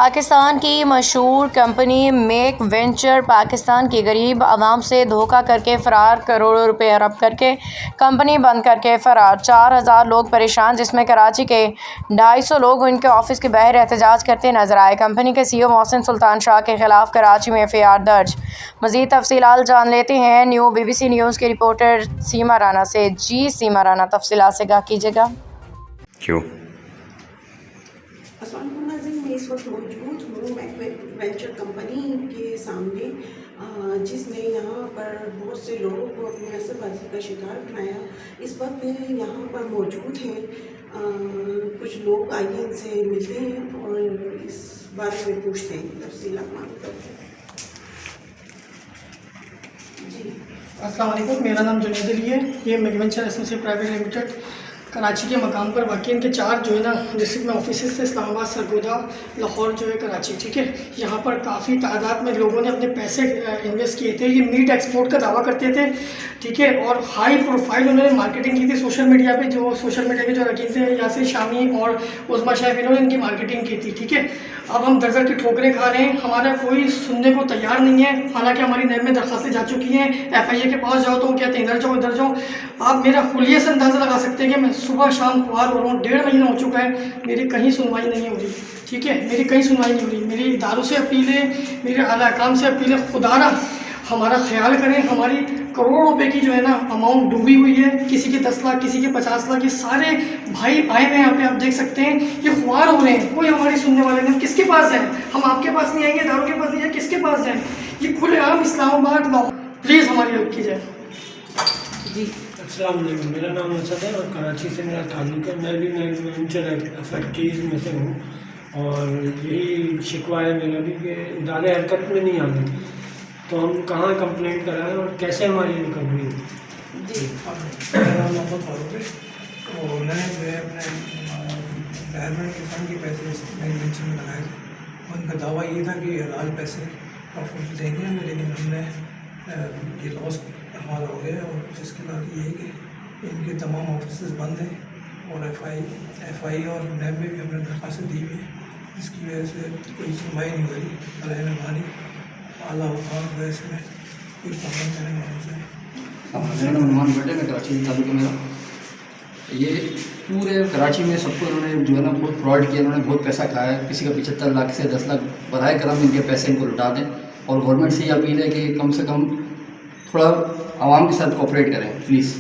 पाकिस्तान की मशहूर company make venture Pakistan की गरीब आवाम से धोखा करके फ़रार, करोड़ों रुपए हड़प करके कंपनी बंद करके फ़रार। 4000 लोग परेशान, जिसमें कराची के 250 लोग उनके ऑफिस के बाहर एहतजाज करते नजर आए। कंपनी के CEO मोहसिन सुल्तान शाह के खिलाफ कराची में FIR दर्ज। मज़ीद तफसीलात जान लेते हैं BBC न्यूज़ के रिपोर्टर सीमा राना से। जी सीमा राना, तफसीलात से आगाह कीजिएगा। क्यों? मैं इस वक्त मौजूद हूँ वेंचर कंपनी के सामने, जिसने यहाँ पर बहुत से लोगों को अपनी असरबाजी का शिकार बनाया। इस वक्त यहाँ पर मौजूद हैं, कुछ लोग आइए इनसे मिलते हैं और इस बारे में पूछते हैं, तफसीलात मालूम करते हैं। जी अस्सलाम वालेकुम, मेरा नाम जुनैद अली है। ये make venture associate private limited Karachi के मकाम पर वाक़ई इनके 4 जो है ना डिस्ट्रिक्ट में ऑफिस है, इस्लामाबाद, सरगोदा, लाहौर जो है कराची। ठीक है, यहाँ पर काफ़ी तादाद में लोगों ने अपने पैसे इन्वेस्ट किए थे। ये मीट एक्सपोर्ट का दावा करते थे, ठीक है, और हाई प्रोफाइल उन्होंने मार्केटिंग की थी सोशल मीडिया पे। जो सोशल मीडिया के जो रकीब थे यासिर शामी और उस्मा शैफ, इन्होंने इनकी मार्केटिंग की थी। ठीक है, अब हम दर की ठोकरें खा रहे हैं, हमारा कोई सुनने को तैयार नहीं है। हालांकि हमारी नैब में दरखास्तें जा चुकी हैं, FIA के पास जाओ तो वो कहते हैं इधर जाओ इधर जाओ। आप मेरा खुलिये से अंदाज़ा लगा सकते हैं कि मैं सुबह शाम खुआर हो रहा हूँ। 1.5 महीना हो चुका है, मेरी कहीं सुनवाई नहीं हो रही। ठीक है, मेरी कहीं सुनवाई नहीं हो रही। मेरी इदारों से अपील है, मेरे आला काम से अपील है, खुदारा हमारा ख्याल करें। हमारी करोड़ों रुपए की जो है ना अमाउंट डूबी हुई है, किसी के 10 लाख, किसी के 50 लाख। ये सारे भाई आए हुए हैं यहाँ पे, आप देख सकते हैं, ये खुआर हो रहे हैं, कोई हमारी सुनने वाले नहीं। किसके पास जाएँ? हम आपके पास नहीं आएंगे, इदारों के पास नहीं जाए, किसके पास जाएँ? ये खुलेआम इस्लामाबाद लाहौर, प्लीज़ हमारी हेल्प की जाए। जी अस्सलाम वालेकुम, मेरा नाम असद है और कराची से मेरा ताल्लुक़ है। मैं भी वेंचर अफेक्टीज़ में से हूँ और यही शिकवा है मेरा भी कि इदारे हरकत में नहीं आते, तो हम कहाँ कंप्लेंट कराएं और कैसे हमारी रिकवरी हो? जी मेरा नाम मोहम्मद फारूक है। तो मैंने जो है अपने रिटायरमेंट के फंड के पैसे इस बैंक वेंचर में लगाए थे। उनका दावा ये था कि हलाल पैसे प्रॉफिट देंगे हमें, लेकिन हमने ये लॉस हमारा हो गया। और जिसके बाद ये है कि इनके तमाम ऑफिस बंद हैं और FI और नैब में भी हमने दरख्वास्तें दी हुई हैं, जिसकी वजह से कोई सुनवाई नहीं हो रही। अल्लाह मेहरबानी आला हुकाम जो है इसमें कोई प्रॉब्लम करने वालों से। मेरा नाम नुमान भट्ट है, मैं कराची में ताल्लुक़ है मेरा। ये पूरे कराची में सबको इन्होंने जो है ना बहुत फ्रॉड किया, इन्होंने बहुत पैसा खाया। किसी का 75 लाख से 10 लाख बराए करम इनके पैसे इनको लुटा दें। और गवर्नमेंट से ये अपील है कि कम से कम थोड़ा आवाम के साथ कोऑपरेट करें प्लीज़।